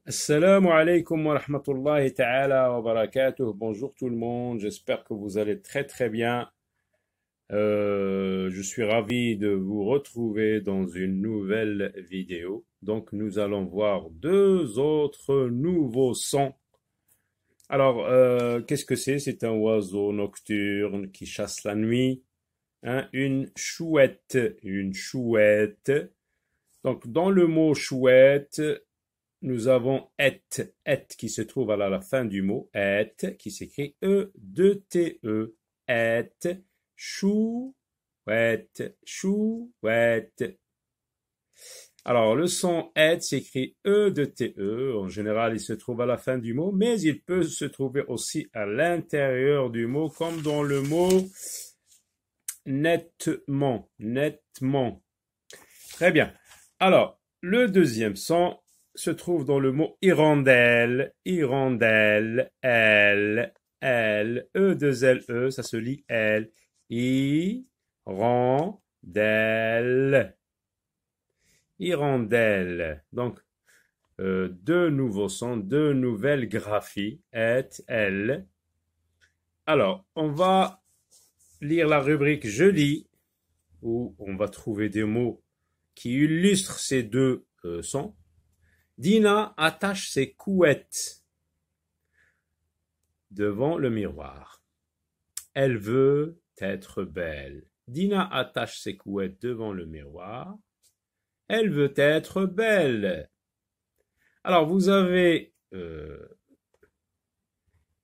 Assalamu alaikum wa rahmatullahi ta'ala wa barakatuh. Bonjour tout le monde, j'espère que vous allez très très bien. Je suis ravi de vous retrouver dans une nouvelle vidéo. Donc nous allons voir deux autres nouveaux sons. Alors, qu'est-ce que c'est? C'est un oiseau nocturne qui chasse la nuit. Hein, une chouette, une chouette. Donc dans le mot chouette, nous avons et qui se trouve à la fin du mot, et qui s'écrit E-2-T-E, et, chouette, chouette. Alors, le son et s'écrit E-2-T-E, en général il se trouve à la fin du mot, mais il peut se trouver aussi à l'intérieur du mot, comme dans le mot nettement, nettement. Très bien. Alors, le deuxième son se trouve dans le mot hirondelle, hirondelle, L, L, E2LE, ça se lit L, hirondelle, hirondelle. Donc, deux nouveaux sons, deux nouvelles graphies, et, L. Alors, on va lire la rubrique Je lis, où on va trouver des mots qui illustrent ces deux sons. Dina attache ses couettes devant le miroir. Elle veut être belle. Dina attache ses couettes devant le miroir. Elle veut être belle. Alors, vous avez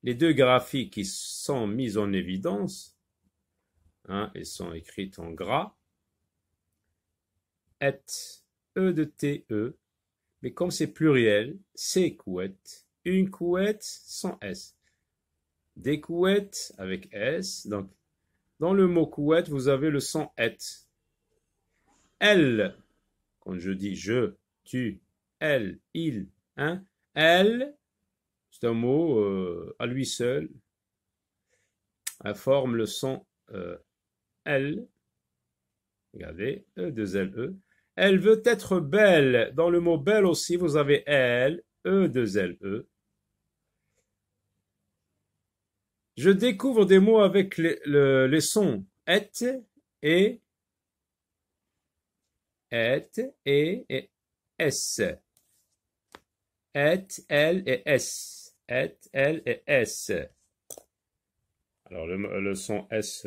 les deux graphies qui sont mises en évidence. Hein, elles sont écrites en gras. Et, E-T-E. Mais comme c'est pluriel, c'est couette. Une couette sans S. Des couettes avec S. Donc, dans le mot couette, vous avez le son et. Elle, quand je dis je, tu, elle, il, hein, elle, c'est un mot à lui seul. Elle forme le son L. Regardez, E2LE. Elle veut être belle. Dans le mot belle aussi, vous avez elle, E2LE. Je découvre des mots avec les sons et, et s. Et, elle et s. Et, elle et s. Alors le son s,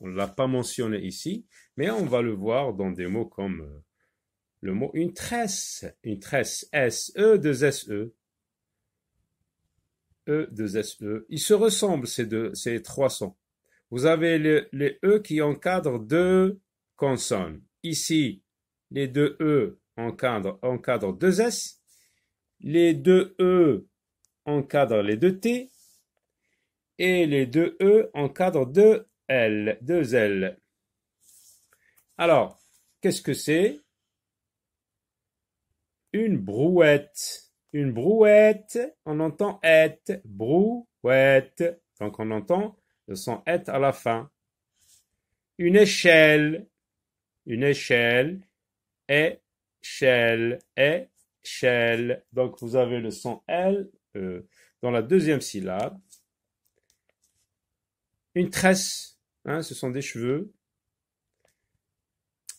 on ne l'a pas mentionné ici, mais on va le voir dans des mots comme le mot une tresse, S-E, 2-S-E, E-2-S-E. Ils se ressemblent ces trois sons. Vous avez les E qui encadrent deux consonnes. Ici, les deux E encadrent deux S. Les deux E encadrent les deux T. Et les deux E encadrent deux L, deux L. Alors, qu'est-ce que c'est? Une brouette. Une brouette, on entend et, brouette. Donc on entend le son et à la fin. Une échelle. Une échelle. Échelle. Échelle. Donc vous avez le son L dans la deuxième syllabe. Une tresse. Hein, ce sont des cheveux.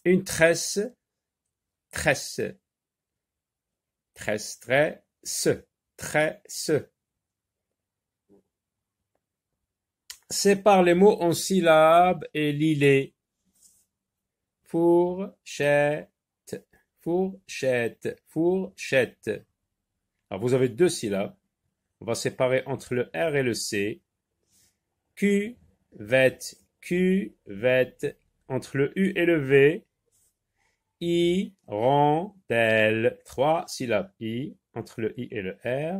Une tresse. Tresse. Tresse, tresse, tresse. Sépare les mots en syllabes et lis-les. Fourchette, fourchette, fourchette. Alors vous avez deux syllabes. On va séparer entre le R et le C. Cuvette, cuvette. Entre le U et le V. Hirondelle, trois syllabes I entre le I et le R,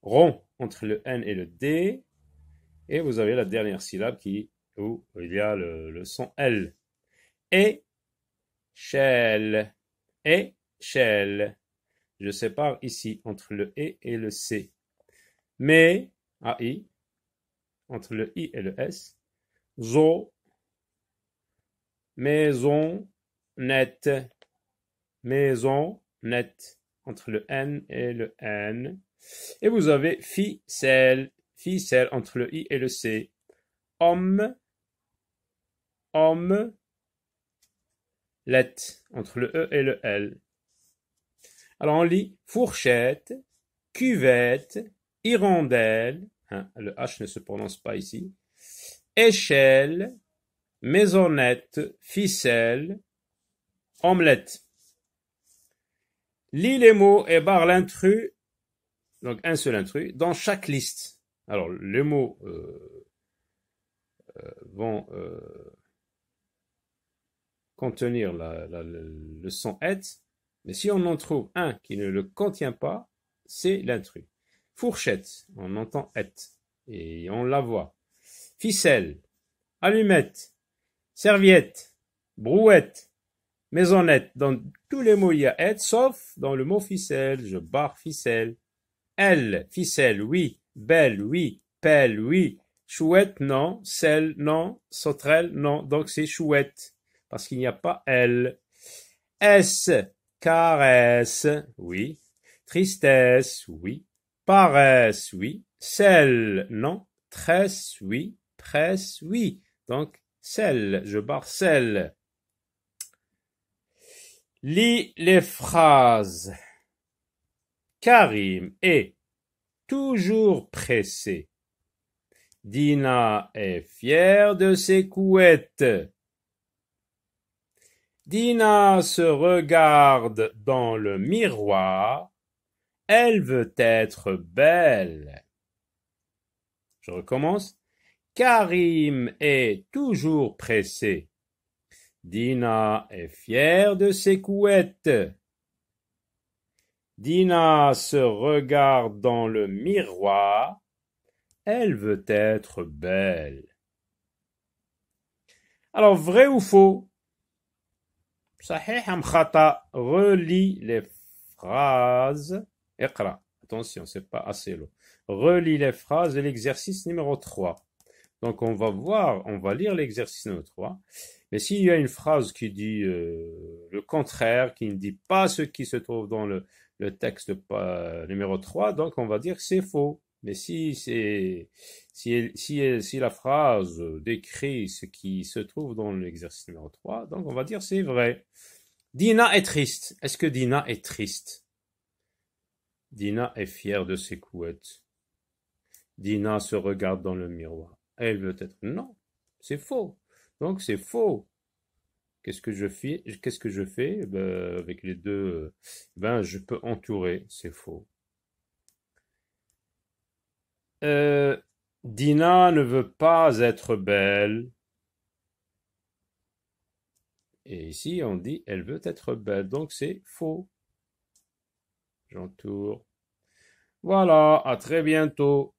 rond entre le N et le D, et vous avez la dernière syllabe où il y a le son L. Échelle, échelle. Je sépare ici entre le E et le C. Mais, AI, entre le I et le S, zo, maison, nette, maison, nette. entre le N et le N. Et vous avez ficelle, ficelle entre le I et le C. Homme, homme, let entre le E et le L. Alors on lit fourchette, cuvette, hirondelle, hein, le H ne se prononce pas ici, échelle, maisonnette, ficelle, omelette. Lis les mots et barre l'intrus, donc un seul intrus, dans chaque liste. Alors les mots vont contenir le son et, mais si on en trouve un qui ne le contient pas, c'est l'intrus. Fourchette, on entend et on la voit. Ficelle, allumette, serviette, brouette, maisonnette. Dans tous les mots il y a et, sauf dans le mot ficelle. Je barre ficelle. Elle, ficelle, oui. Belle, oui. Pelle, oui. Chouette, non. Selle, non. Sauterelle, non. Donc c'est chouette, parce qu'il n'y a pas elle. S, caresse, oui. Tristesse, oui. Paresse, oui. Selle, non. Tresse, oui. Presse, oui. Donc, selle, je barre selle. Lis les phrases. Karim est toujours pressé. Dina est fière de ses couettes. Dina se regarde dans le miroir. Elle veut être belle. Je recommence. Karim est toujours pressé. Dina est fière de ses couettes. Dina se regarde dans le miroir. Elle veut être belle. Alors, vrai ou faux? Sahih am khata. Relis les phrases. Iqra. Attention, c'est pas assez long. Relis les phrases de l'exercice numéro 3. Donc, on va lire l'exercice numéro 3. Mais s'il y a une phrase qui dit le contraire, qui ne dit pas ce qui se trouve dans le texte numéro 3, donc on va dire que c'est faux. Mais si la phrase décrit ce qui se trouve dans l'exercice numéro 3, donc on va dire c'est vrai. Dina est triste. Est-ce que Dina est triste? Dina est fière de ses couettes. Dina se regarde dans le miroir. Elle veut être... Non, c'est faux. Donc c'est faux. Qu'est-ce que je fais? Avec les deux, je peux entourer. C'est faux. Dina ne veut pas être belle. Et ici, on dit elle veut être belle. Donc c'est faux. J'entoure. Voilà, à très bientôt.